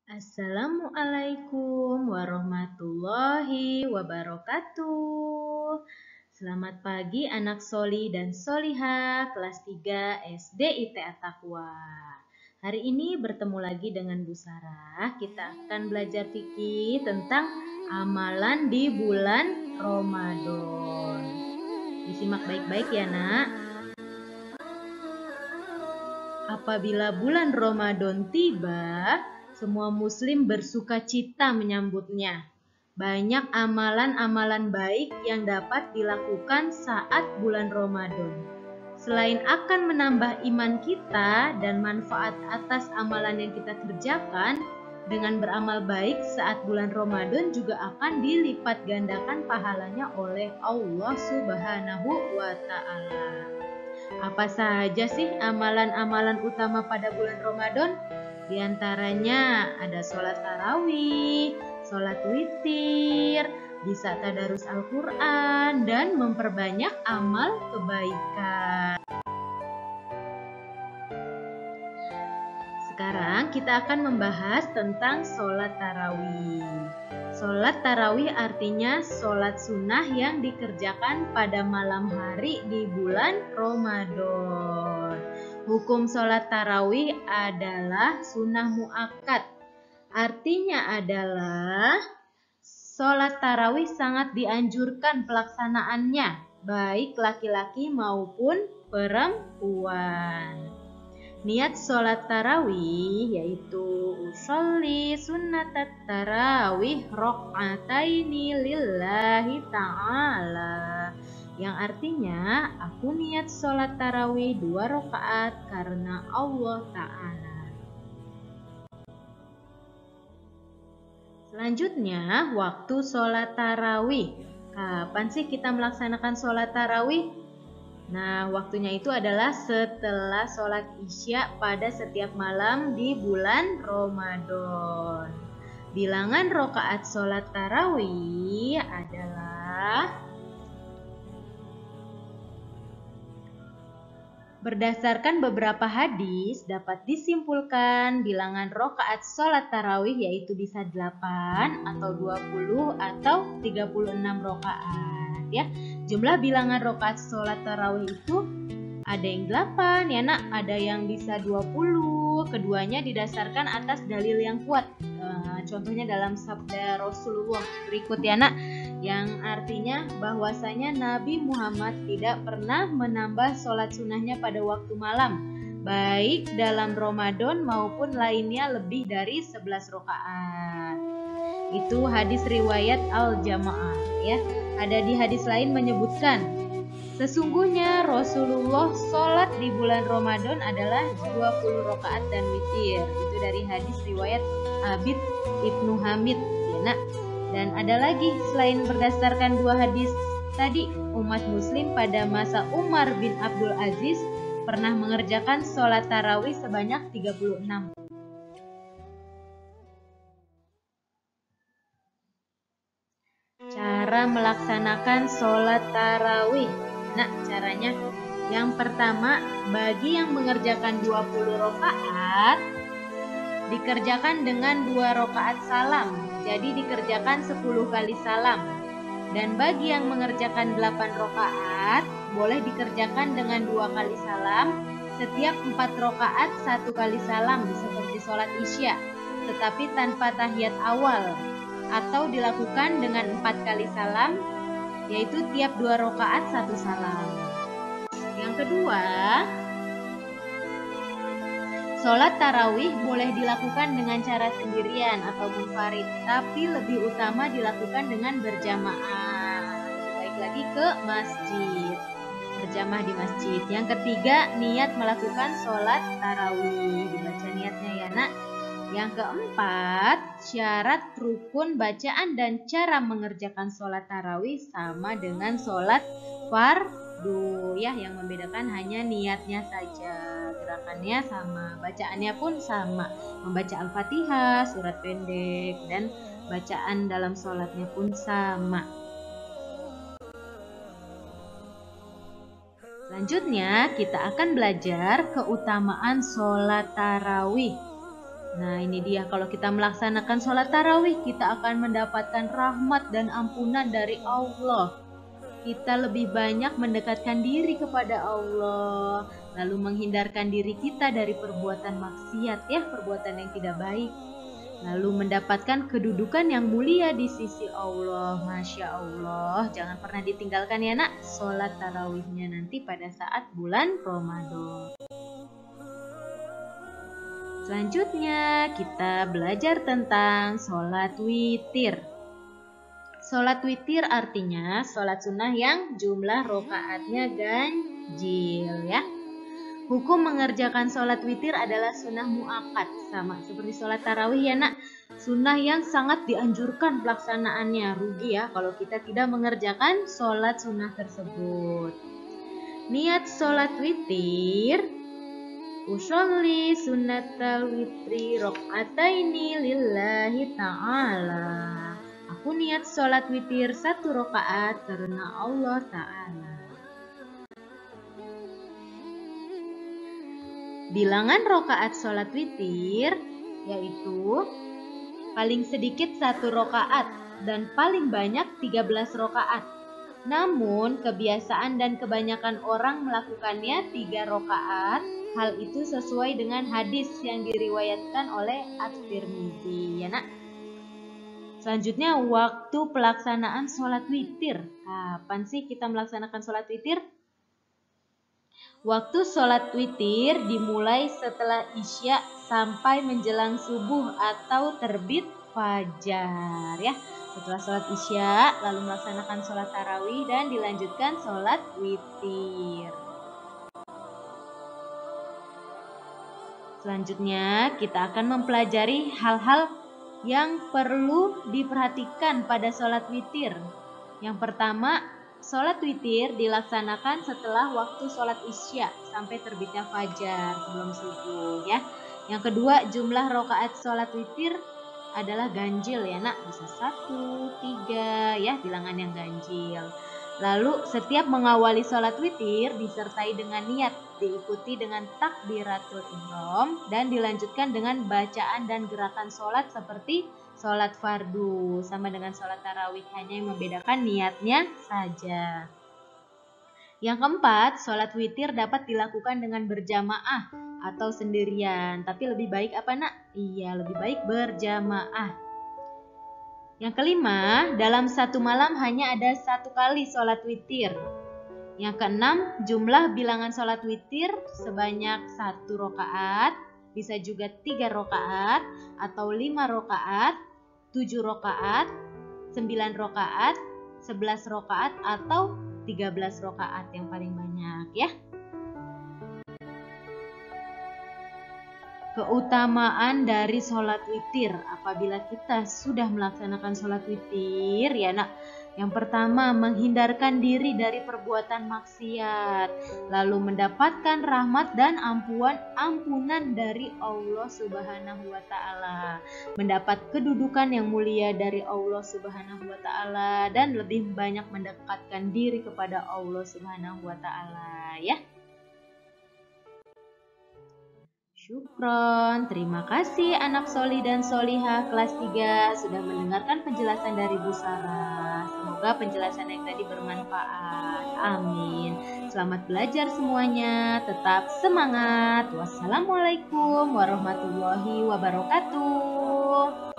Assalamualaikum warahmatullahi wabarakatuh. Selamat pagi anak soli dan soliha kelas 3 SD ITA Taqwa. Hari ini bertemu lagi dengan Bu Sarah. Kita akan belajar fikih tentang amalan di bulan Ramadan. Disimak baik-baik ya nak. Apabila bulan Ramadan tiba, semua muslim bersuka cita menyambutnya. Banyak amalan-amalan baik yang dapat dilakukan saat bulan Ramadan. Selain akan menambah iman kita dan manfaat atas amalan yang kita kerjakan, dengan beramal baik saat bulan Ramadan juga akan dilipat gandakan pahalanya oleh Allah Subhanahu wa Ta'ala. Apa saja sih amalan-amalan utama pada bulan Ramadan? Di antaranya ada sholat tarawih, sholat witir, bisa tadarus Al-Quran, dan memperbanyak amal kebaikan. Sekarang kita akan membahas tentang sholat tarawih. Sholat tarawih artinya sholat sunnah yang dikerjakan pada malam hari di bulan Ramadan. Hukum sholat tarawih adalah sunnah muakkad. Artinya adalah sholat tarawih sangat dianjurkan pelaksanaannya, baik laki-laki maupun perempuan. Niat sholat tarawih yaitu usolli sunnatat tarawih rok'ataini lillahi ta'ala, yang artinya aku niat sholat tarawih 2 rakaat karena Allah Ta'ala. Selanjutnya waktu sholat tarawih. Kapan sih kita melaksanakan sholat tarawih? Nah, waktunya itu adalah setelah sholat isya pada setiap malam di bulan Ramadan. Bilangan rakaat sholat tarawih adalah berdasarkan beberapa hadis dapat disimpulkan bilangan rakaat sholat tarawih yaitu bisa 8 atau 20 atau 36 rakaat ya. Jumlah bilangan rakaat sholat tarawih itu ada yang 8 ya nak, ada yang bisa 20. Keduanya didasarkan atas dalil yang kuat. Contohnya dalam sabda Rasulullah berikut ya nak, yang artinya bahwasanya Nabi Muhammad tidak pernah menambah sholat sunnahnya pada waktu malam, baik dalam Ramadan maupun lainnya lebih dari 11 rakaat. Itu hadis riwayat Al-Jamaah ya. Ada di hadis lain menyebutkan, sesungguhnya Rasulullah sholat di bulan Ramadan adalah 20 rakaat dan witir. Itu dari hadis riwayat Abid Ibnu Hamid ya nak. Dan ada lagi selain berdasarkan 2 hadis tadi, umat muslim pada masa Umar bin Abdul Aziz pernah mengerjakan sholat tarawih sebanyak 36. Cara melaksanakan sholat tarawih. Nah, caranya yang pertama, bagi yang mengerjakan 20 rakaat dikerjakan dengan 2 rakaat salam. Jadi dikerjakan 10 kali salam. Dan bagi yang mengerjakan 8 rakaat boleh dikerjakan dengan 2 kali salam. Setiap 4 rakaat 1 kali salam seperti sholat isya, tetapi tanpa tahiyat awal, atau dilakukan dengan 4 kali salam, yaitu tiap 2 rakaat 1 salam. Yang kedua, sholat tarawih boleh dilakukan dengan cara sendirian atau munfarid, tapi lebih utama dilakukan dengan berjamaah. Baik lagi ke masjid, berjamaah di masjid. Yang ketiga, niat melakukan sholat tarawih, dibaca niatnya ya nak. Yang keempat, syarat rukun bacaan dan cara mengerjakan sholat tarawih sama dengan sholat fardu ya, yang membedakan hanya niatnya saja. Gerakannya sama, bacaannya pun sama, membaca Al-Fatihah, surat pendek, dan bacaan dalam sholatnya pun sama. Selanjutnya kita akan belajar keutamaan sholat tarawih. Nah, ini dia, kalau kita melaksanakan sholat tarawih, kita akan mendapatkan rahmat dan ampunan dari Allah. Kita lebih banyak mendekatkan diri kepada Allah, lalu menghindarkan diri kita dari perbuatan maksiat, ya, perbuatan yang tidak baik. Lalu mendapatkan kedudukan yang mulia di sisi Allah. Masya Allah, jangan pernah ditinggalkan ya nak, sholat tarawihnya nanti pada saat bulan Ramadan. Selanjutnya kita belajar tentang sholat witir. Sholat witir artinya sholat sunnah yang jumlah rokaatnya ganjil, ya. Hukum mengerjakan sholat witir adalah sunnah muakkad, sama seperti sholat tarawih ya nak. Sunnah yang sangat dianjurkan pelaksanaannya. Rugi ya kalau kita tidak mengerjakan sholat sunnah tersebut. Niat sholat witir, usolli sunnatal witri rok'ataini lillahi ta'ala. Aku niat sholat witir 1 rakaat karena Allah Ta'ala. Bilangan rakaat sholat witir yaitu paling sedikit 1 rakaat dan paling banyak 13 rakaat. Namun kebiasaan dan kebanyakan orang melakukannya 3 rakaat. Hal itu sesuai dengan hadis yang diriwayatkan oleh At-Tirmidzi, ya nak. Selanjutnya waktu pelaksanaan sholat witir. Kapan sih kita melaksanakan sholat witir? Waktu sholat witir dimulai setelah Isya sampai menjelang subuh atau terbit fajar, ya. Setelah sholat Isya lalu melaksanakan sholat tarawih dan dilanjutkan sholat witir. Selanjutnya kita akan mempelajari hal-hal yang perlu diperhatikan pada sholat witir. Yang pertama, sholat witir dilaksanakan setelah waktu sholat Isya sampai terbitnya fajar sebelum subuh, ya. Yang kedua, jumlah rakaat sholat witir adalah ganjil ya nak, bisa 1, 3 ya, bilangan yang ganjil. Lalu setiap mengawali sholat witir disertai dengan niat, diikuti dengan takbiratul ihram dan dilanjutkan dengan bacaan dan gerakan sholat seperti sholat fardu sama dengan sholat tarawih, hanya yang membedakan niatnya saja. Yang keempat, sholat witir dapat dilakukan dengan berjamaah atau sendirian, tapi lebih baik apa nak? Iya, lebih baik berjamaah. Yang kelima, dalam satu malam hanya ada 1 kali sholat witir. Yang keenam, jumlah bilangan sholat witir sebanyak 1 rakaat, bisa juga 3 rakaat atau 5 rakaat, 7 rakaat, 9 rakaat, 11 rakaat atau 13 rakaat yang paling banyak, ya. Keutamaan dari sholat witir apabila kita sudah melaksanakan sholat witir, ya nak. Yang pertama, menghindarkan diri dari perbuatan maksiat, lalu mendapatkan rahmat dan ampunan dari Allah Subhanahu wa Ta'ala, mendapat kedudukan yang mulia dari Allah Subhanahu wa Ta'ala, dan lebih banyak mendekatkan diri kepada Allah Subhanahu wa Ta'ala, ya. Syukron, terima kasih anak soli dan solihah kelas 3 sudah mendengarkan penjelasan dari Bu Sarah. Semoga penjelasan yang tadi bermanfaat. Amin. Selamat belajar semuanya, tetap semangat. Wassalamualaikum warahmatullahi wabarakatuh.